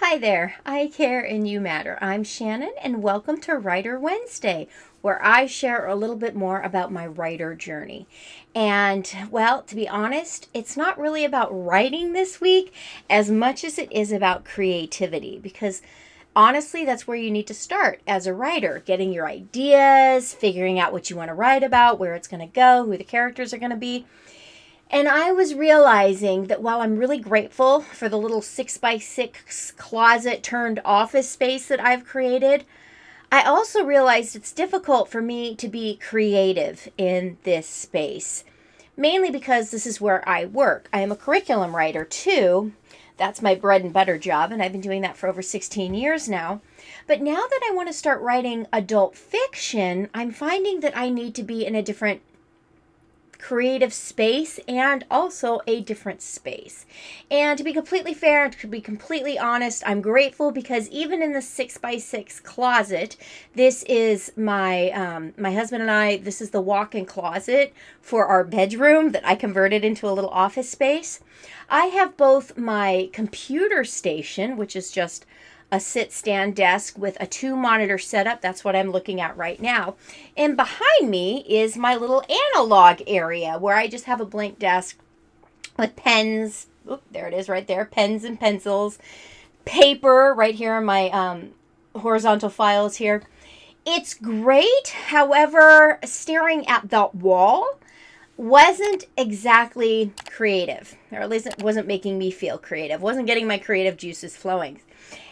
Hi there, I care and you matter. I'm Shannon, and welcome to Writer Wednesday, where I share a little bit more about my writer journey. And, well, to be honest, it's not really about writing this week as much as it is about creativity, because honestly, that's where you need to start as a writer, getting your ideas, figuring out what you want to write about, where it's going to go, who the characters are going to be. And I was realizing that while I'm really grateful for the little 6x6 closet turned office space that I've created, I also realized it's difficult for me to be creative in this space, mainly because this is where I work. I am a curriculum writer too. That's my bread and butter job, and I've been doing that for over 16 years now. But now that I want to start writing adult fiction, I'm finding that I need to be in a different creative space and also a different space. And to be completely fair, to be completely honest, I'm grateful because even in the 6x6 closet, this is my husband and I, this is the walk-in closet for our bedroom that I converted into a little office space. I have both my computer station, which is just a sit-stand desk with a 2-monitor setup. That's what I'm looking at right now. And behind me is my little analog area where I just have a blank desk with pens. Oop, there it is right there. Pens and pencils. Paper right here on my horizontal files here. It's great. However, staring at the wall wasn't exactly creative, or at least it wasn't making me feel creative. Wasn't getting my creative juices flowing.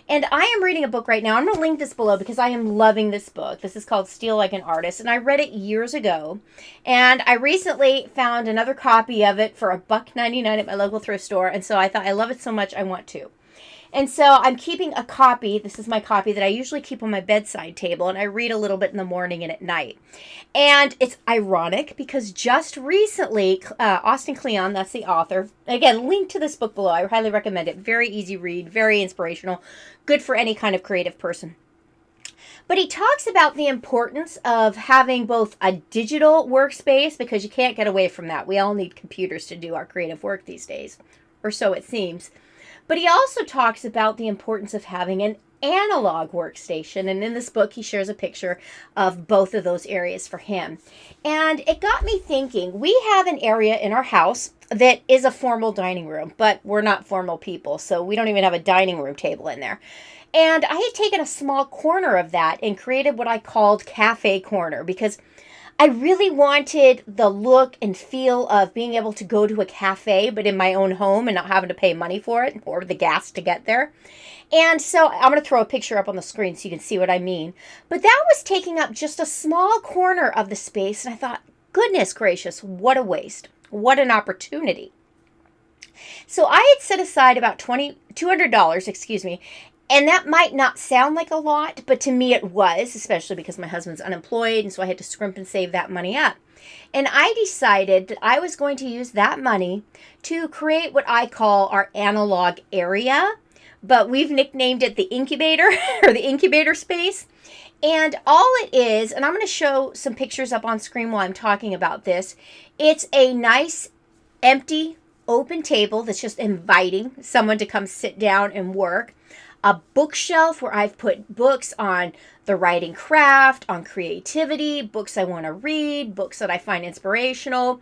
And I am reading a book right now. I'm going to link this below because I am loving this book. This is called Steal Like an Artist, and I read it years ago. And I recently found another copy of it for $1.99 at my local thrift store, and so I thought, I love it so much, I want to. And so I'm keeping a copy. This is my copy that I usually keep on my bedside table, and I read a little bit in the morning and at night. And it's ironic because just recently, Austin Kleon, that's the author, again, link to this book below. I highly recommend it. Very easy read, very inspirational, good for any kind of creative person. But he talks about the importance of having both a digital workspace, because you can't get away from that. We all need computers to do our creative work these days, or so it seems. But he also talks about the importance of having an analog workstation. And in this book, he shares a picture of both of those areas for him. And it got me thinking, we have an area in our house that is a formal dining room, but we're not formal people, so we don't even have a dining room table in there. And I had taken a small corner of that and created what I called Cafe Corner, because I really wanted the look and feel of being able to go to a cafe, but in my own home and not having to pay money for it or the gas to get there. And so I'm going to throw a picture up on the screen so you can see what I mean. But that was taking up just a small corner of the space. And I thought, goodness gracious, what a waste. What an opportunity. So I had set aside about $200, and that might not sound like a lot, but to me it was, especially because my husband's unemployed, and so I had to scrimp and save that money up. And I decided that I was going to use that money to create what I call our analog area, but we've nicknamed it the incubator, or the incubator space. And all it is, and I'm going to show some pictures up on screen while I'm talking about this, it's a nice, empty, open table that's just inviting someone to come sit down and work. A bookshelf where I've put books on the writing craft, on creativity, books I want to read, books that I find inspirational,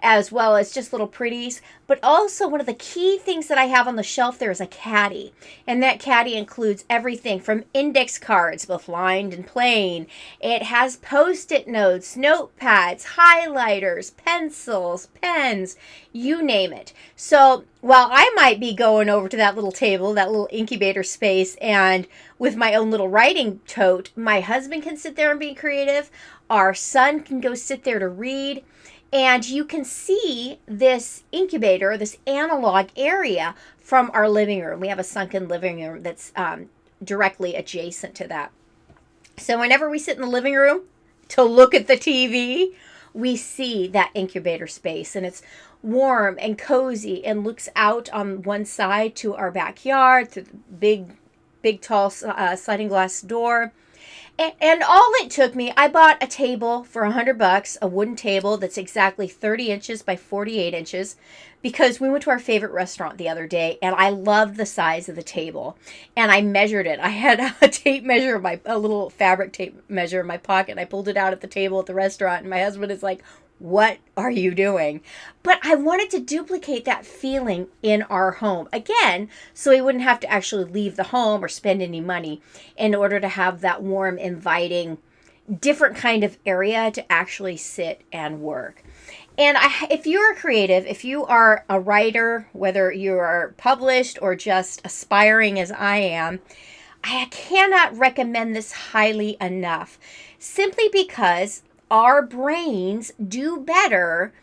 as well as just little pretties. But also one of the key things that I have on the shelf there is a caddy. And that caddy includes everything from index cards, both lined and plain. It has Post-it notes, notepads, highlighters, pencils, pens, you name it. So while I might be going over to that little table, that little incubator space, and with my own little writing tote, my husband can sit there and be creative. Our son can go sit there to read. And you can see this incubator, this analog area from our living room. We have a sunken living room that's directly adjacent to that. So whenever we sit in the living room to look at the TV, we see that incubator space. And it's warm and cozy and looks out on one side to our backyard, to the big tall sliding glass door. And all it took me, I bought a table for $100, a wooden table that's exactly 30 inches by 48 inches, because we went to our favorite restaurant the other day, and I loved the size of the table. And I measured it. I had a tape measure, a little fabric tape measure in my pocket, and I pulled it out at the table at the restaurant, and my husband is like, "What are you doing?" But I wanted to duplicate that feeling in our home again, so we wouldn't have to actually leave the home or spend any money in order to have that warm, inviting, different kind of area to actually sit and work. And if you're a creative, if you are a writer, whether you are published or just aspiring as I am, I cannot recommend this highly enough, simply because our brains do better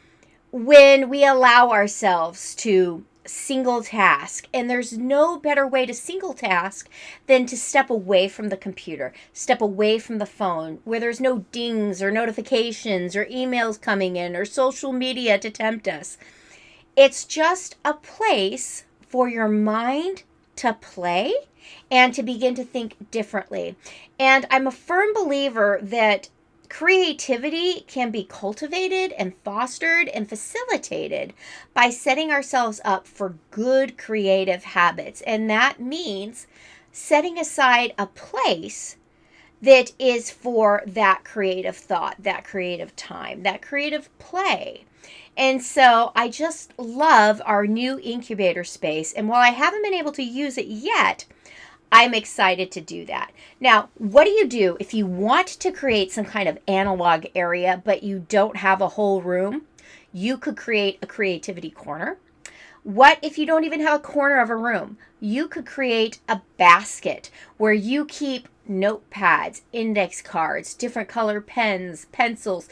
when we allow ourselves to single task. And there's no better way to single task than to step away from the computer, step away from the phone, where there's no dings or notifications or emails coming in or social media to tempt us. It's just a place for your mind to play and to begin to think differently. And I'm a firm believer that creativity can be cultivated and fostered and facilitated by setting ourselves up for good creative habits. And that means setting aside a place that is for that creative thought, that creative time, that creative play. And so I just love our new incubator space. And while I haven't been able to use it yet, I'm excited to do that. Now, what do you do if you want to create some kind of analog area, but you don't have a whole room? You could create a creativity corner. What if you don't even have a corner of a room? You could create a basket where you keep notepads, index cards, different color pens, pencils,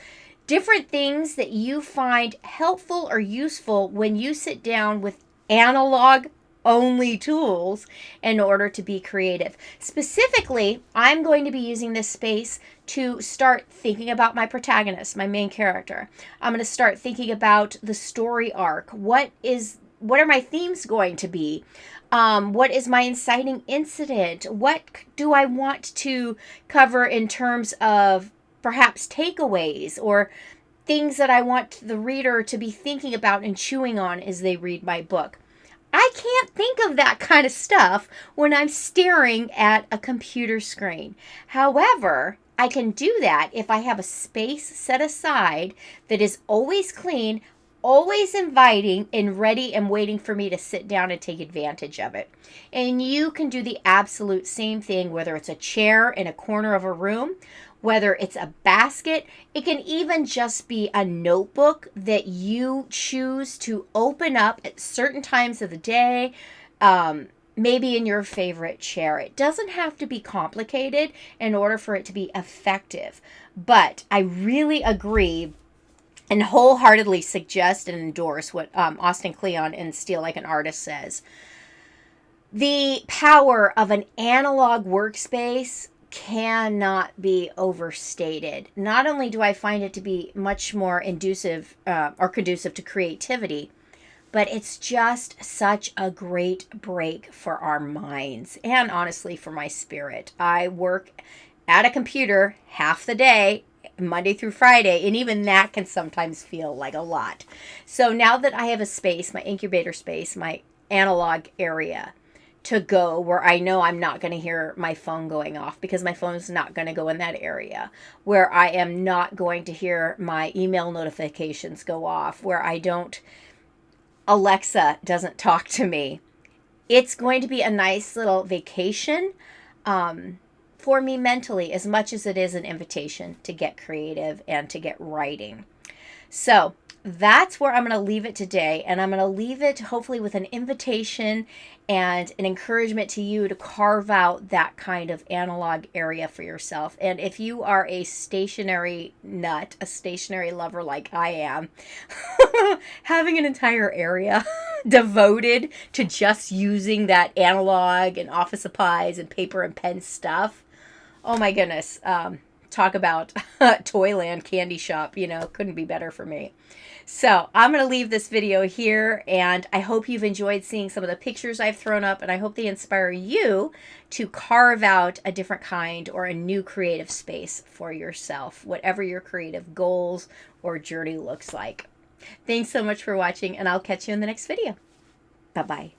different things that you find helpful or useful when you sit down with analog only tools in order to be creative. Specifically, I'm going to be using this space to start thinking about my protagonist, my main character. I'm going to start thinking about the story arc. What are my themes going to be? What is my inciting incident? What do I want to cover in terms of perhaps takeaways or things that I want the reader to be thinking about and chewing on as they read my book? I can't think of that kind of stuff when I'm staring at a computer screen. However, I can do that if I have a space set aside that is always clean, always inviting, and ready and waiting for me to sit down and take advantage of it. And you can do the absolute same thing, whether it's a chair in a corner of a room, whether it's a basket. It can even just be a notebook that you choose to open up at certain times of the day, maybe in your favorite chair. It doesn't have to be complicated in order for it to be effective. But I really agree and wholeheartedly suggest and endorse what Austin Kleon in Steal Like an Artist says. The power of an analog workspace cannot be overstated. Not only do I find it to be much more conducive to creativity, but it's just such a great break for our minds and honestly for my spirit. I work at a computer half the day, Monday through Friday, and even that can sometimes feel like a lot. So now that I have a space, my incubator space, my analog area to go where I know I'm not going to hear my phone going off, because my phone is not going to go in that area, where I am not going to hear my email notifications go off, where Alexa doesn't talk to me. It's going to be a nice little vacation for me mentally, as much as it is an invitation to get creative and to get writing. So that's where I'm going to leave it today. And I'm going to leave it hopefully with an invitation and an encouragement to you to carve out that kind of analog area for yourself. And if you are a stationery nut, a stationery lover like I am, having an entire area devoted to just using that analog and office supplies and paper and pen stuff, oh my goodness. Talk about Toyland candy shop, couldn't be better for me. So I'm going to leave this video here, and I hope you've enjoyed seeing some of the pictures I've thrown up, and I hope they inspire you to carve out a different kind or a new creative space for yourself, whatever your creative goals or journey looks like. Thanks so much for watching, and I'll catch you in the next video. Bye-bye.